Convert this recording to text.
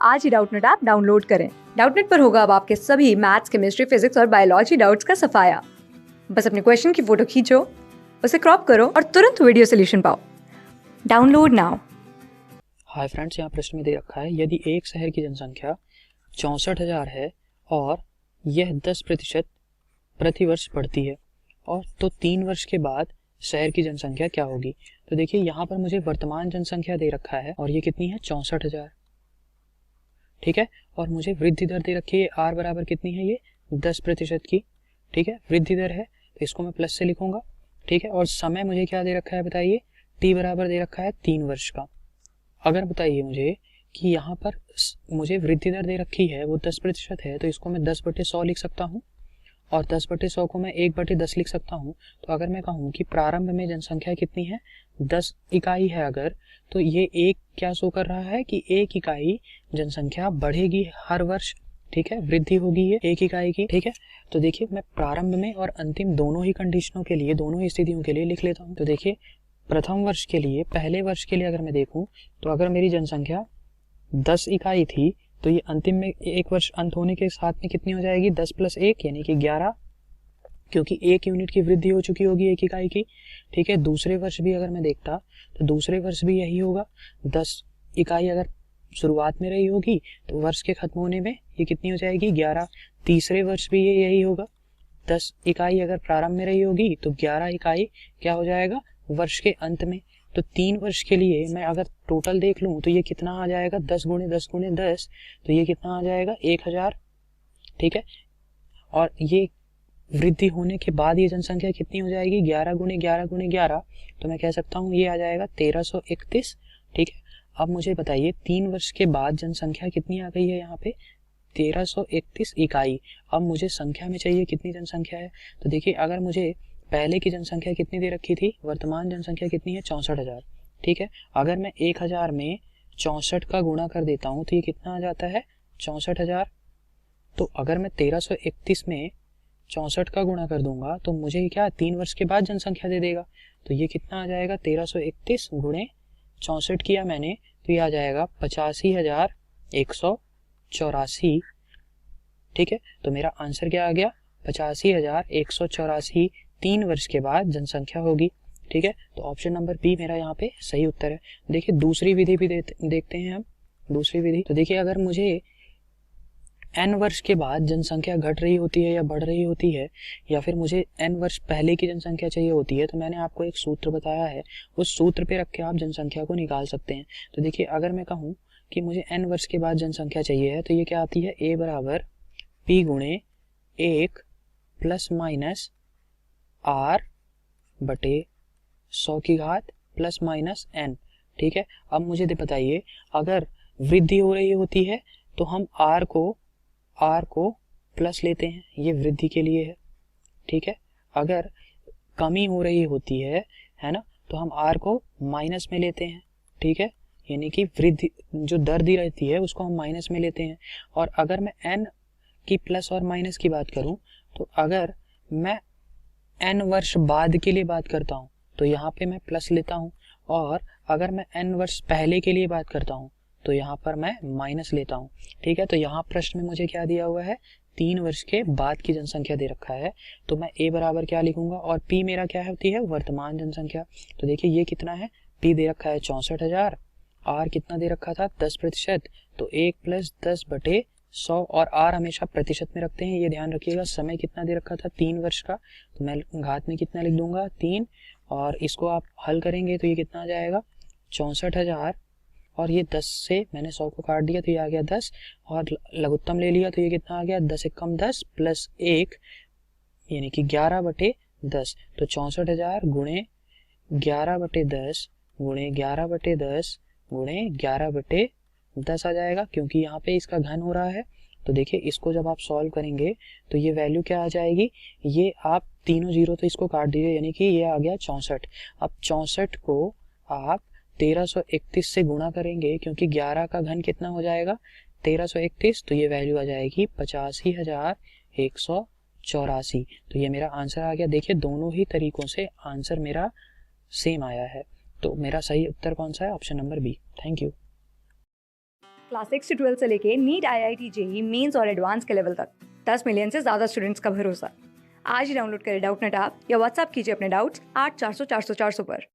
आज ही Doubtnut app download करें। Doubtnut पर होगा अब आपके सभी मैथ्स, केमिस्ट्री, फिजिक्स और बायोलॉजी डाउट्स का सफाया। बस अपने क्वेश्चन की फोटो खींचो, उसे क्रॉप करो और तुरंत वीडियो सोल्यूशन पाओ। Download now. हाय फ्रेंड्स, यहाँ प्रश्न में दे रखा है यदि एक शहर की जनसंख्या 64,000 है और यह 10% प्रतिवर्ष बढ़ती है और तो 3 वर्ष के बाद शहर की जनसंख्या क्या होगी। तो देखिए यहाँ पर मुझे वर्तमान जनसंख्या दे रखा है और ये कितनी है 64,000, ठीक है। और मुझे वृद्धि दर दे रखी है आर बराबर कितनी है, ये 10% की, ठीक है। वृद्धि दर है तो इसको मैं प्लस से लिखूंगा, ठीक है। और समय मुझे क्या दे रखा है बताइए, टी बराबर दे रखा है 3 वर्ष का। अगर बताइए मुझे कि यहाँ पर मुझे वृद्धि दर दे रखी है वो 10% है, तो इसको मैं 10/100 लिख सकता हूँ और 10/100 को मैं 1/10 लिख सकता हूँ। तो अगर मैं कहूँ कि प्रारंभ में जनसंख्या कितनी है 10 इकाई है अगर, तो ये एक क्या शो कर रहा है कि 1 इकाई जनसंख्या बढ़ेगी हर वर्ष, ठीक है, वृद्धि होगी ये 1 इकाई की, ठीक है। तो देखिए मैं प्रारंभ में और अंतिम दोनों ही कंडीशनों के लिए, दोनों ही स्थितियों के लिए लिख लेता हूँ। तो देखिए प्रथम वर्ष के लिए, पहले वर्ष के लिए अगर मैं देखूं तो अगर मेरी जनसंख्या 10 इकाई थी तो ये अंतिम में एक वर्ष अंत होने के साथ में कितनी हो जाएगी 10 + 1 यानी कि 11, क्योंकि 1 यूनिट की वृद्धि हो चुकी होगी 1 इकाई की, ठीक है। दूसरे वर्ष भी अगर मैं देखता तो दूसरे वर्ष भी यही होगा, 10 इकाई अगर शुरुआत में रही होगी तो वर्ष के खत्म होने में ये कितनी हो जाएगी 11। तीसरे वर्ष भी ये यही होगा, 10 इकाई अगर प्रारंभ में रही होगी तो 11 इकाई क्या हो जाएगा वर्ष के अंत में। तो 3 वर्ष के लिए मैं अगर टोटल देख लूं तो ये कितना आ जाएगा 10 × 10 × 10, तो ये कितना आ जाएगा 1000, ठीक है। और ये वृद्धि होने के बाद ये जनसंख्या कितनी हो जाएगी 11 × 11 × 11, तो मैं कह सकता हूँ ये आ जाएगा 1331, ठीक है। अब मुझे बताइए 3 वर्ष के बाद जनसंख्या कितनी आ गई है यहाँ पे 1331 इकाई। अब मुझे संख्या में चाहिए कितनी जनसंख्या है, तो देखिए अगर मुझे पहले की जनसंख्या कितनी दे रखी थी, वर्तमान जनसंख्या कितनी है 64,000, ठीक है। अगर मैं 1000 में 64 का गुणा कर देता हूँ तो ये कितना आ जाता है 64,000। तो अगर मैं 1331 में 64 का गुणा कर दूंगा तो मुझे क्या 3 वर्ष के बाद जनसंख्या दे देगा, तो ये कितना आ जाएगा 1331 × 64 किया मैंने तो ये आ जाएगा 85,184, ठीक है। तो मेरा आंसर क्या आ गया 85,184 3 वर्ष के बाद जनसंख्या होगी, ठीक है। तो ऑप्शन नंबर बी मेरा यहाँ पे सही उत्तर है। देखिए दूसरी विधि भी देखते हैं हम। दूसरी विधि तो देखिए अगर मुझे n वर्ष के बाद जनसंख्या घट रही होती है या बढ़ रही होती है, या फिर मुझे n वर्ष पहले की जनसंख्या चाहिए होती है, तो मैंने आपको एक सूत्र बताया है, उस सूत्र पे रख के आप जनसंख्या को निकाल सकते हैं। तो देखिए अगर मैं कहूँ कि मुझे n वर्ष के बाद जनसंख्या चाहिए है तो ये क्या आती है a बराबर p × 1 ± r/100 ± n, ठीक है। अब मुझे बताइए अगर वृद्धि हो रही होती है तो हम r को प्लस लेते हैं, ये वृद्धि के लिए है, ठीक है। अगर कमी हो रही होती है ना, तो हम r को माइनस में लेते हैं, ठीक है। यानी कि वृद्धि जो दर दी रहती है उसको हम माइनस में लेते हैं। और अगर मैं n की प्लस और माइनस की बात करूं तो अगर मैं n वर्ष बाद के लिए बात करता हूं तो यहाँ पे मैं प्लस लेता हूं, और अगर मैं n वर्ष पहले के लिए बात करता हूं तो यहाँ पर मैं माइनस लेता हूँ, ठीक है। तो यहाँ प्रश्न में मुझे क्या दिया हुआ है 3 वर्ष के बाद की जनसंख्या दे रखा है, तो मैं a बराबर क्या लिखूंगा, और p मेरा क्या होती है वर्तमान जनसंख्या। तो देखिए ये कितना है, p दे रखा है 64,000, r कितना दे रखा था 10%, तो 1 + 10/100, और r हमेशा प्रतिशत में रखते हैं, ये ध्यान रखिएगा। समय कितना दे रखा था 3 वर्ष का, तो मैं घात में कितना लिख दूंगा 3, और इसको आप हल करेंगे तो ये कितना आ जाएगा 64,000, और ये 10 से मैंने 100 को काट दिया तो ये आ गया 10, और लघुत्तम ले लिया तो ये कितना आ गया 10 × 10 + 1 यानी कि 11/10। तो 64,000 × 11/10 × 11/10 × 11/10 आ जाएगा, क्योंकि यहाँ पे इसका घन हो रहा है। तो देखिए इसको जब आप सॉल्व करेंगे तो ये वैल्यू क्या आ जाएगी, ये आप तीनों जीरो तो इसको काट दीजिए, यानी कि ये आ गया 64। अब 64 को आप 1331 से गुणा करेंगे, क्योंकि 11 का घन कितना हो जाएगा 1331, तो ये वैल्यू आ जाएगी 85,184। तो ये मेरा आंसर आ गया। देखिए दोनों ही तरीकों से आंसर मेरा सेम आया है, तो मेरा सही उत्तर कौन सा है, option number B. Thank you. Class 6 से 12 से लेके नीट, IIT, JEE मेंस और एडवांस के लेवल तक 10 मिलियन से ज्यादा स्टूडेंट्स का भरोसा। आज ही डाउनलोड करें डाउटनेट ऐप या व्हाट्सएप कीजिए अपने डाउट्स 8400 400 400 पर।